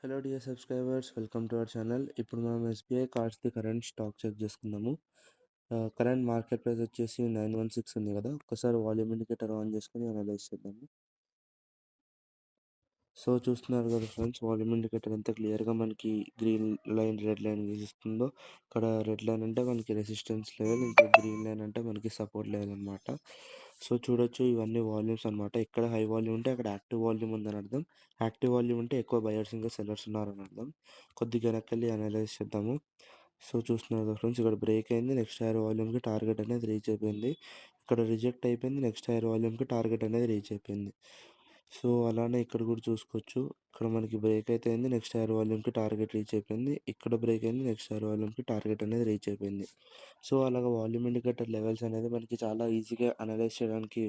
Hello dear subscribers, welcome to our channel. ఇప్పుడు మనం SBI కార్డ్స్ది current stock check చేసుకుందాము. Current market price వచ్చేసి 916 ఉంది కదా. ఒకసారి వాల్యూమ్ ఇండికేటర్ ఆన్ చేసుకుని అనలైజ్ చేద్దాము. సో చూస్తున్నారు కదా ఫ్రెండ్స్, వాల్యూమ్ ఇండికేటర్ ఎంత క్లియర్గా మనకి గ్రీన్ లైన్ రెడ్ లైన్ గీసిస్తుందో. ఇక్కడ రెడ్ లైన్ అంటే మనకి రెసిస్టెన్స్ లెవెల్, ఇంకా గ్రీన్ లైన్ అంటే మనకి సపోర్ట్ లెవెల్ అనమాట. సో చూడొచ్చు, ఇవన్నీ వాల్యూమ్స్ అనమాట. ఎక్కడ హై వాల్యూమ్ ఉంటే అక్కడ యాక్టివ్ వాల్యూమ్ ఉందని అర్థం. యాక్టివ్ వాల్యూమ్ ఉంటే ఎక్కువ బయర్స్ ఇంకా సెల్లర్స్ ఉన్నారని అర్థం. కొద్దిగా వెనక్కి అనలైజ్ చేద్దాము. సో చూస్తున్నారు కదా ఫ్రెండ్స్, ఇక్కడ బ్రేక్ అయింది, నెక్స్ట్ హైయర్ వాల్యూమ్కి టార్గెట్ అనేది రీచ్ అయిపోయింది. ఇక్కడ రిజెక్ట్ అయిపోయింది, నెక్స్ట్ హైయర్ వాల్యూమ్కి టార్గెట్ అనేది రీచ్ అయిపోయింది. సో అలానే ఇక్కడ కూడా చూసుకోవచ్చు, ఇక్కడ మనకి బ్రేక్ అయితే అయింది, నెక్స్ట్ హైయర్ వాల్యూమ్కి టార్గెట్ రీచ్ అయిపోయింది. ఇక్కడ బ్రేక్ అయింది, నెక్స్ట్ హైయర్ వాల్యూమ్కి టార్గెట్ అనేది రీచ్ అయిపోయింది. సో అలాగ వాల్యూమ్ ఇండికేటర్ లెవెల్స్ అనేది మనకి చాలా ఈజీగా అనలైజ్ చేయడానికి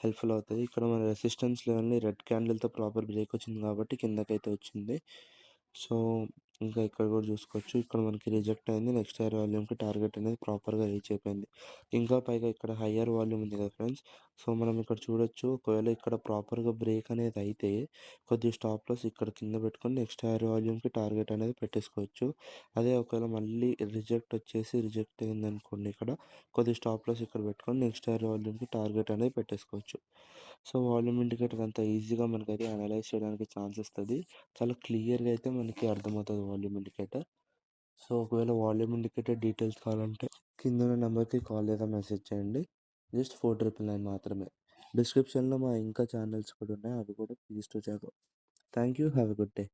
హెల్ప్ఫుల్ అవుతుంది. ఇక్కడ మన రెసిస్టెన్స్ లెవెల్ని రెడ్ క్యాండిల్తో ప్రాపర్ బ్రేక్ వచ్చింది కాబట్టి కిందకైతే వచ్చింది. సో ఇంకా ఇక్కడ కూడా చూసుకోవచ్చు, ఇక్కడ మనకి రిజెక్ట్ అయింది, నెక్స్ట్ హైయర్ వాల్యూమ్కి టార్గెట్ అనేది ప్రాపర్గా రీచ్ అయిపోయింది. ఇంకా పైగా ఇక్కడ హయ్యర్ వాల్యూమ్ ఉంది కదా ఫ్రెండ్స్. సో మనం ఇక్కడ చూడొచ్చు, ఒకవేళ ఇక్కడ ప్రాపర్గా బ్రేక్ అనేది అయితే కొద్దిగా స్టాప్ లాస్ ఇక్కడ కింద పెట్టుకొని నెక్స్ట్ హైయర్ వాల్యూమ్కి టార్గెట్ అనేది పెట్టేసుకోవచ్చు. అదే ఒకవేళ మళ్ళీ రిజెక్ట్ అయింది అనుకోండి, ఇక్కడ కొద్దిగా స్టాప్ లాస్ ఇక్కడ పెట్టుకొని నెక్స్ట్ హైయర్ వాల్యూమ్కి టార్గెట్ అనేది పెట్టేసుకోవచ్చు. సో వాల్యూమ్ ఇండికేటర్ అంత ఈజీగా మనకైతే అనలైజ్ చేయడానికి ఛాన్స్ ఇస్తుంది. చాలా క్లియర్గా అయితే మనకి అర్థమవుతుంది వాల్యూమ్ ఇండికేటర్. సో ఒకవేళ వాల్యూమ్ ఇండికేటర్ డీటెయిల్స్ కావాలంటే కింద ఉన్న నెంబర్కి కాల్ లేదా మెసేజ్ చేయండి. జస్ట్ 4999 మాత్రమే. డిస్క్రిప్షన్లో మా ఇంకా ఛానల్స్ కూడా ఉన్నాయి, అవి కూడా please to check. Thank you, have a good day.